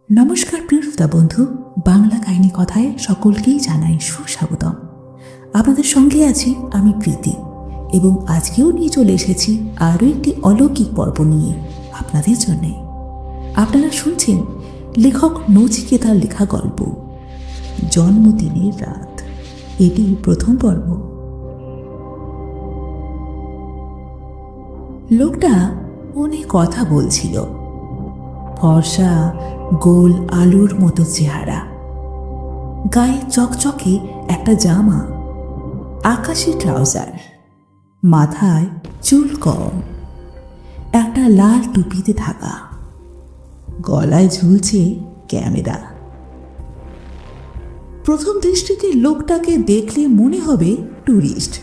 নমস্কার প্রিয় শ্রোতা বন্ধু, বাংলা কাহিনী কথায় সকলকেই জানাই সুস্বাগতম। আপনাদের সঙ্গে আছি আমি প্রীতি, এবং আজকেও নিয়ে চলে এসেছি আরও একটি অলৌকিক পর্ব নিয়ে আপনাদের জন্যে। আপনারা শুনছেন লেখক নচিকেতার লেখা গল্প জন্মদিনের রাত। এটি প্রথম পর্ব। লোকটা ফোনে কথা বলছিল। ফর্সা, গোল আলুর মতো চেহারা, গায়ে চকচকে একটা জামা, আকাশি ট্রাউজার, মাথায় চুল কম, একটা লাল টুপিতে থাকা, গলায় ঝুলছে ক্যামেরা। প্রথম দৃষ্টিতে লোকটাকে দেখলে মনে হবে ট্যুরিস্ট,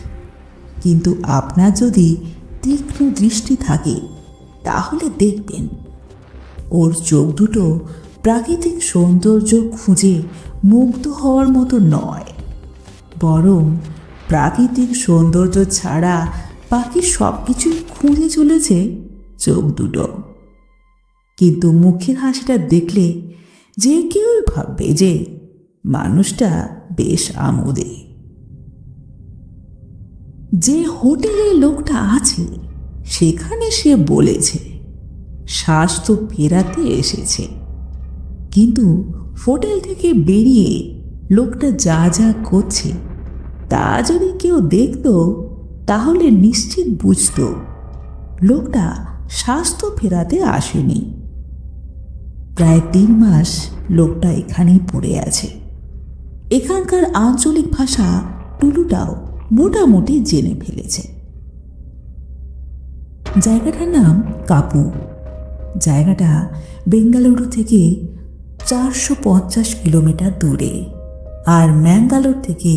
কিন্তু আপনার যদি তীক্ষ্ণ দৃষ্টি থাকে তাহলে দেখবেন ওর চোখ দুটো প্রাকৃতিক সৌন্দর্য খুঁজে মুগ্ধ হওয়ার মতো নয়, বরং প্রাকৃতিক সৌন্দর্য ছাড়া বাকি সব কিছুই খুঁজে চলেছে চোখ দুটো। কিন্তু মুখের হাসিটা দেখলে যে কেউই ভাববে যে মানুষটা বেশ আমোদে। যে হোটেলে লোকটা আছে সেখানে সে বলেছে স্বাস্থ্য ফেরাতে এসেছে, কিন্তু হোটেল থেকে বেরিয়ে লোকটা যা যা করছে তা যদি কেউ দেখত তাহলে নিশ্চিত বুঝত লোকটা স্বাস্থ্য ফেরাতে আসেনি। প্রায় 3 মাস লোকটা এখানেই পড়ে আছে। এখানকার আঞ্চলিক ভাষা টুলুটাও মোটামুটি জেনে ফেলেছে। জায়গাটার নাম কাপু। জায়গাটা বেঙ্গালুরু থেকে 450 কিলোমিটার দূরে, আর ম্যাঙ্গালোর থেকে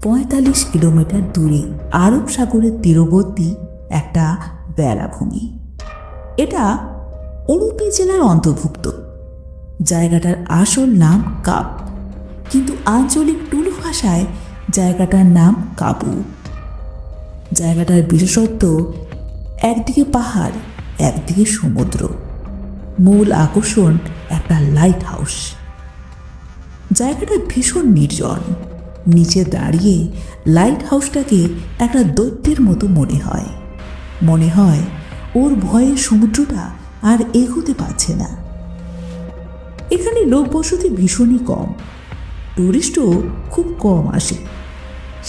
45 কিলোমিটার দূরে আরব সাগরের তীরবর্তী একটা বেলাভূমি। এটা উডুপি জেলার অন্তর্ভুক্ত। জায়গাটার আসল নাম কাপ, কিন্তু আঞ্চলিক টুলু ভাষায় জায়গাটার নাম কাপু। জায়গাটার বিশেষত্ব একদিকে পাহাড়, একদিকে সমুদ্র। মূল আকর্ষণ একটা লাইট হাউস। জায়গাটা ভীষণ নির্জন। নিচে দাঁড়িয়ে লাইট হাউসটাকে একটা দৈত্যের মতো মনে হয় ওর ভয়ে সমুদ্রটা আর এগোতে পারছে না। এখানে লোকবসতি ভীষণই কম, টুরিস্টও খুব কম আসে,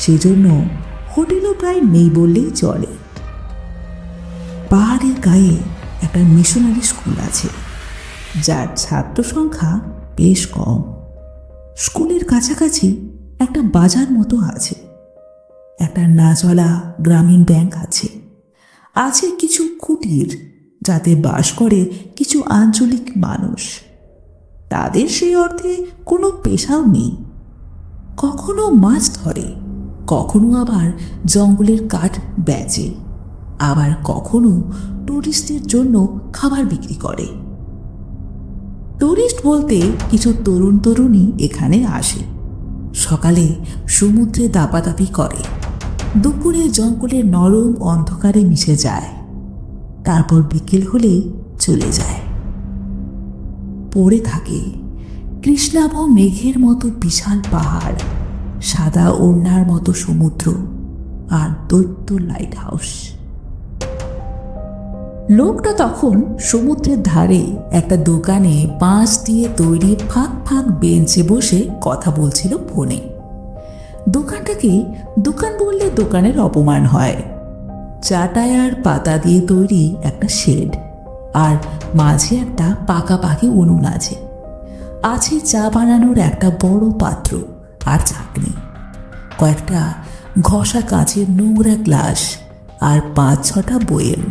সেজন্য হোটেলও প্রায় নেই বললেই চলে। পাহাড়ের গায়ে একটা মিশনারি স্কুল আছে, যার ছাত্র সংখ্যা বেশ কম। স্কুলের কাছাকাছি একটা বাজার মতো আছে, একটা না চলা গ্রামীণ ব্যাংক আছে কিছু কুটির যাতে বাস করে কিছু আঞ্চলিক মানুষ। তাদের সেই অর্থে কোনো পেশাও নেই। কখনো মাছ ধরে, কখনো আবার জঙ্গলের কাঠ বেচে, আবার কখনো টুরিস্টদের জন্য খাবার বিক্রি করে। টুরিস্ট বলতে কিছু তরুণ তরুণী এখানে আসে। সকালে সমুদ্রে দাপাদাপি করে, দুপুরে জঙ্গলের নরম অন্ধকারে মিশে যায়, তারপর বিকেল হলেই চলে যায়। পড়ে থাকে কৃষ্ণাভ মেঘের মতো বিশাল পাহাড়, সাদা ওড়নার মতো সমুদ্র, আর দৈত্য লাইট হাউস। লোকটা তখন সমুদ্রের ধারে একটা দোকানে বাঁশ দিয়ে তৈরি ফাঁক ফাঁক বেঞ্চে বসে কথা বলছিল ফোনে। দোকানটাকে দোকান বললে দোকানের অপমান হয়। চাটায়ার পাতা দিয়ে তৈরি একটা শেড, আর মাঝে একটা পাকাপাকি উনুন আছে চা বানানোর একটা বড় পাত্র আর ছাঁকনি, কয়েকটা ঘষা কাঁচের নোংরা গ্লাস, আর 5-6টা বয়েম।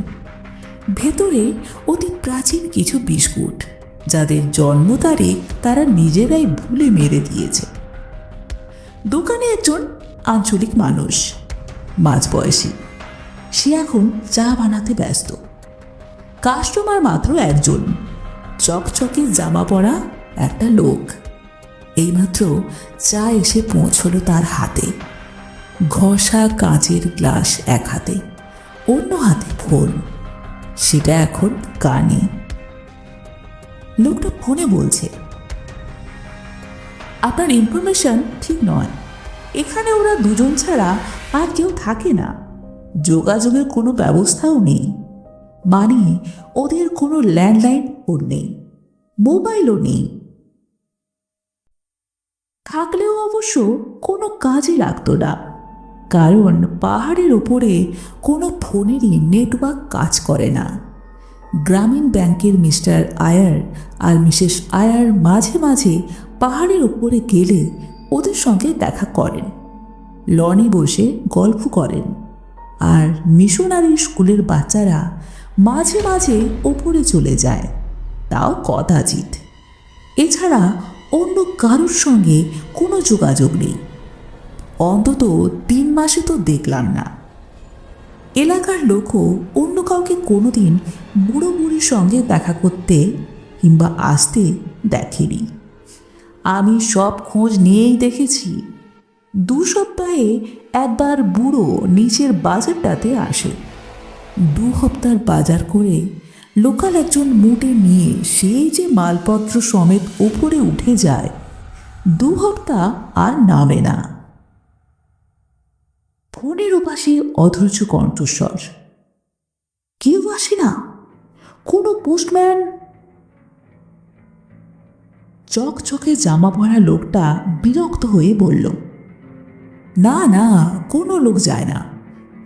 ভেতরে অতি প্রাচীন কিছু বিস্কুট, যাদের জন্ম তারিখ তারা নিজেরাই ভুলে মেরে দিয়েছে। দোকানে একজন আঞ্চলিক মানুষ, মাঝবয়সী, সে এখন চা বানাতে ব্যস্ত। কাস্টমার মাত্র একজন, চকচকে জামা পরা একটা লোক। এইমাত্র চা এসে পৌঁছলো তার হাতে। ঘষা কাঁচের গ্লাস এক হাতে, অন্য হাতে ফোন, সেটা এখন কানে। লোকটা ফোনে বলছে, আপনার ইনফরমেশন ঠিক নয়। এখানে ওরা দুজন ছাড়া আর কেউ থাকে না। যোগাযোগের কোনো ব্যবস্থাও নেই, মানে ওদের কোনো ল্যান্ডলাইন ফোন নেই, মোবাইলও নেই। থাকলেও অবশ্য কোনো কাজে লাগতো না, কারণ পাহাড়ের ওপরে কোনো ফোনেরই নেটওয়ার্ক কাজ করে না। গ্রামীণ ব্যাংকের মিস্টার আয়ার আর মিসেস আয়ার মাঝে মাঝে পাহাড়ের ওপরে গেলে ওদের সঙ্গে দেখা করেন, লনে বসে গল্প করেন। আর মিশনারি স্কুলের বাচ্চারা মাঝে মাঝে ওপরে চলে যায়, তাও কদাচিৎ। এছাড়া অন্য কারোর সঙ্গে কোনো যোগাযোগ নেই। অন্তত 3 মাসে তো দেখলাম না। এলাকার লোকও অন্য কাউকে কোনোদিন বুড়ো বুড়ির সঙ্গে দেখা করতে কিংবা আসতে দেখেনি। আমি সব খোঁজ নিয়েই দেখেছি। 2 সপ্তাহে একবার বুড়ো নিচের বাজারটাতে আসে। 2 হপ্তার বাজার করে লোকাল একজন মুটে নিয়ে সেই যে মালপত্র সমেত ওপরে উঠে যায়, 2 হপ্তা আর নামে না। ফোনের ওপাশে অধৈর্য কণ্ঠস্বর, কেউ আসে না? কোনো পোস্টম্যান? চকচকে জামা পরা লোকটা বিরক্ত হয়ে বলল, না না, কোনো লোক যায় না।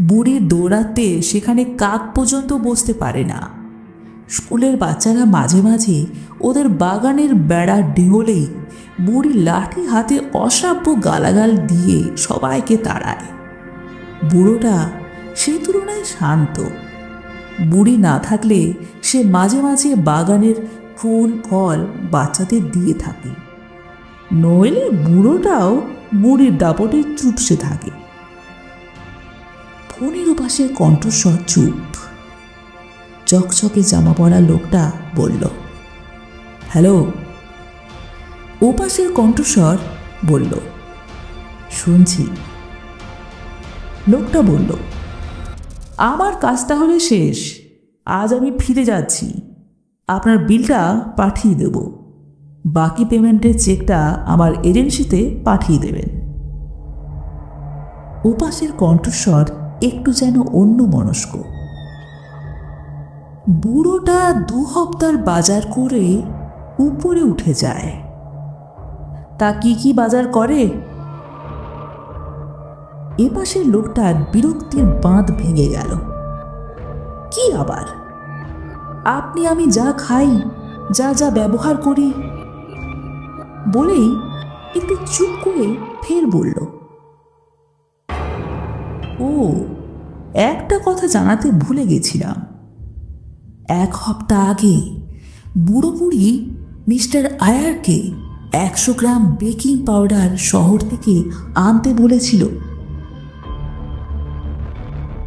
বুড়ির দৌড়াতে সেখানে কাক পর্যন্ত বসতে পারে না। স্কুলের বাচ্চারা মাঝে মাঝে ওদের বাগানের বেড়া ডিঙোলেই বুড়ি লাঠি হাতে অশ্রাব্য গালাগাল দিয়ে সবাইকে তাড়ায়। বুড়োটা সেই তুলনায় শান্ত। বুড়ি না থাকলে সে মাঝে মাঝে বাগানের ফুল ফল বাচ্চাদের দিয়ে থাকে, নইলে বুড়োটাও বুড়ির দাপটে চুপসে থাকে। ফোনের ওপাশের কণ্ঠস্বর চুপ। চকচকে জামা পরা লোকটা বলল, হ্যালো। ওপাশের কণ্ঠস্বর বলল, শুনছি। লোকটা বলল, আমার কাজ তাহলে শেষ। আজ আমি ফিরে যাচ্ছি। আপনার বিলটা পাঠিয়ে দেব। বাকি পেমেন্টের চেকটা আমার এজেন্সিতে পাঠিয়ে দেবেন। ওপাশের কণ্ঠস্বর একটু যেন অন্যমনস্ক। বুড়োটা 2 হপ্তার বাজার করে উপরে উঠে যায়। তা কি বাজার করে? এপাশের লোকটার বিরক্তির বাঁধ ভেঙে গেল। কি আবার? আপনি আমি যা খাই, যা যা ব্যবহার করি। বলেই একটু চুপ করে ফের বলল, ও, একটা কথা জানাতে ভুলে গেছিলাম। 1 হপ্তাহ আগে বুড়ো বুড়ি মিস্টার আয়ারকে 100 গ্রাম বেকিং পাউডার শহর থেকে আনতে বলেছিল।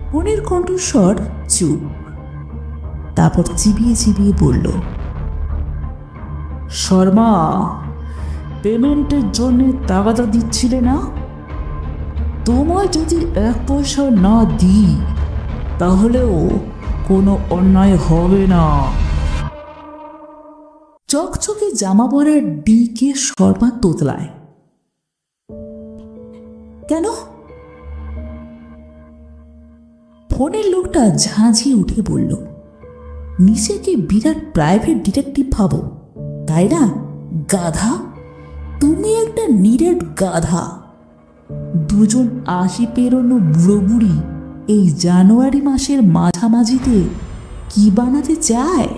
ফোনের কণ্ঠস্বর চুপ। তারপর চিবিয়ে চিবিয়ে বলল, শর্মা, পেমেন্টের জন্য তাগাদা দিচ্ছিলে না? তোমায় যদি 1 পয়সা না দিই তাহলেও কোনো অন্যায় হবে না। চকচকে জামা পরার ডিকে শর্মা তোতলায়। কেন? ফোনের লোকটা ঝাঁঝিয়ে উঠে বলল, নিজেকে বিরাট প্রাইভেট ডিটেকটিভ ভাবো, তাই না? গাধা, তুমি একটা নিরেট গাধা। 2 জন 80 পেরোনো বুড়ো বুড়ি এই জানুয়ারি মাসের মাঝামাঝিতে কি বানাতে চায়?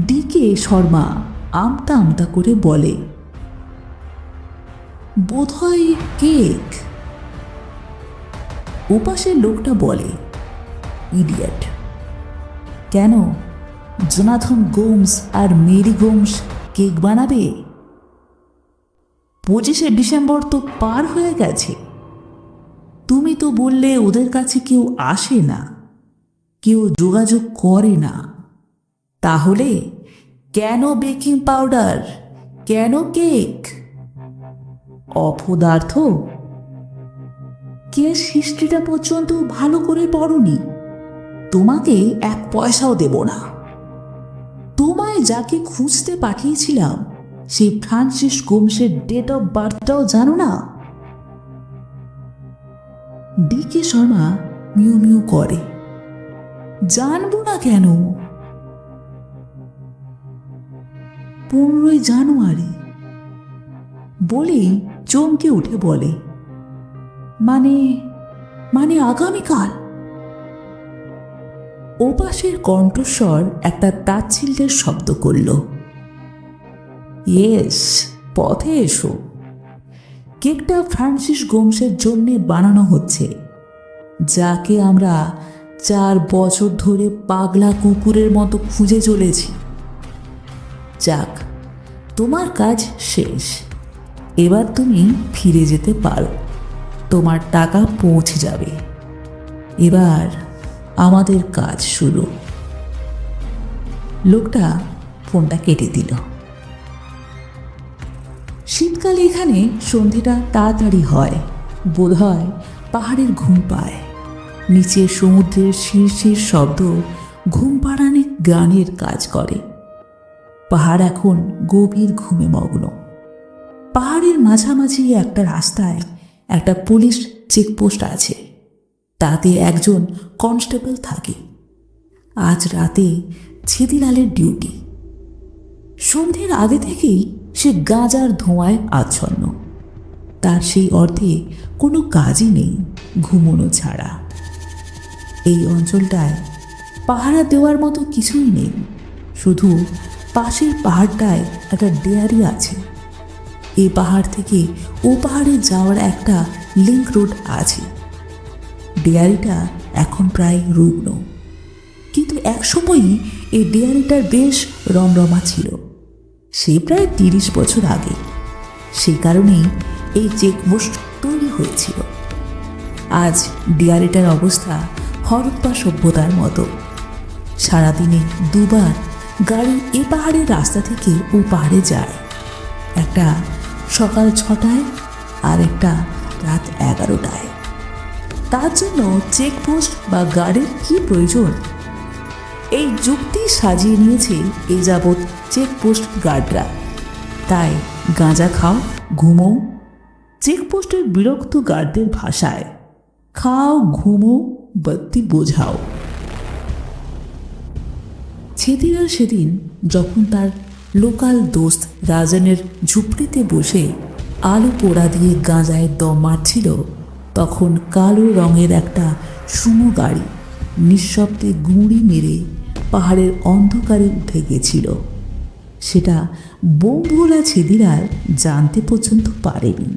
ডিকে শর্মা আমতা আমতা করে বলে, বোধহয় কেক। ওপাশের লোকটা বলে, ইডিয়েট। কেন, জোনাথন গোমস আর মেরি গোমস কেক বানাবে? 25শে ডিসেম্বর তো পার হয়ে গেছে। তুমি তো বললে ওদের কাছে কেউ আসে না, কেউ যোগাযোগ করে না। তাহলে কেন বেকিং পাউডার, কেন কেক? অপদার্থ। কেস হিস্ট্রিটা পর্যন্ত ভালো করে পড়নি। তোমাকে 1 পয়সাও দেব না। তোমায় যাকে খুঁজতে পাঠিয়েছিলাম সেই ফ্রান্সিস গোমসের ডেট অফ বার্থটাও জানো না? ডিকে শর্মা মিউ মিউ করে। জানবো না কেন? 15 জানুয়ারি বলেই চমকে উঠে বলে, মানে মানে আগামীকাল? ওপাশের কণ্ঠস্বর একটা তাচ্ছিল্যের শব্দ করল। ইয়েস, পথে এসো। কেকটা ফ্রান্সিস গোমসের জন্যে বানানো হচ্ছে, যাকে আমরা 4 বছর ধরে পাগলা কুকুরের মতো খুঁজে চলেছি। যাক, তোমার কাজ শেষ। এবার তুমি ফিরে যেতে পারো, তোমার টাকা পৌঁছে যাবে। এবার আমাদের কাজ শুরু। লোকটা ফোনটা কেটে দিল। শীতকালে এখানে সন্ধেটা তাড়াতাড়ি হয়, বোধহয় পাহাড়ের ঘুম পায়। নিচে সমুদ্রের শীর্ষের শব্দ ঘুম পাড়ানি গানের কাজ করে। পাহাড় এখন গভীর ঘুমে মগ্ন। পাহাড়ের মাঝামাঝি একটা রাস্তায় একটা পুলিশ চেকপোস্ট আছে, তাতে একজন কনস্টেবল থাকে। আজ রাতে ছেদিলালের ডিউটি। সন্ধ্যের আগে থেকেই সে গাঁজার ধোঁয়ায় আচ্ছন্ন। তার সেই অর্থে কোনো কাজই নেই, ঘুমোনো ছাড়া। এই অঞ্চলটায় পাহারা দেওয়ার মতো কিছুই নেই, শুধু পাশের পাহাড়টায় একটা ডেয়ারি আছে। এই পাহাড় থেকে ও পাহাড়ে যাওয়ার একটা লিংক রোড আছে। ডেয়ারিটা এখন প্রায় রুগ্ন, কিন্তু একসময়ই এই ডেয়ারিটার বেশ রমরমা ছিল। সে প্রায় 30 বছর আগে। সেই কারণেই এই চেকপোস্ট তৈরি হয়েছিল। আজ ডেয়ারিটার অবস্থা হরপ্পা সভ্যতার মতো। সারাদিনে 2 বার গাড়ি এ পাহাড়ের রাস্তা থেকে ও পাহাড়ে যায়, একটা সকাল 6টায় আর একটা রাত 11টায়। তার জন্য চেকপোস্ট বা গার্ডের কি প্রয়োজন? এই যুক্তি সাজিয়ে নিয়েছে এ যাবৎ চেকপোস্ট গার্ডরা। তাই গাঁজা খাও, ঘুমো। চেকপোস্টের বিরক্ত গার্ডদের ভাষায়, খাও, ঘুমো, বাত্তি বোঝাও। ছেদিলাল সেদিন যখন তার লোকাল দোস্ত রাজনের ঝুপড়িতে বসে আলু পোড়া দিয়ে গাঁজায় দম মারছিল, তখন কালো রঙের একটা সুমো গাড়ি নিঃশব্দে গুঁড়ি মেরে পাহাড়ের অন্ধকারে উঠে গেছিল। সেটা বোম ভোলা ছেদিলাল জানতে পর্যন্ত পারেনি।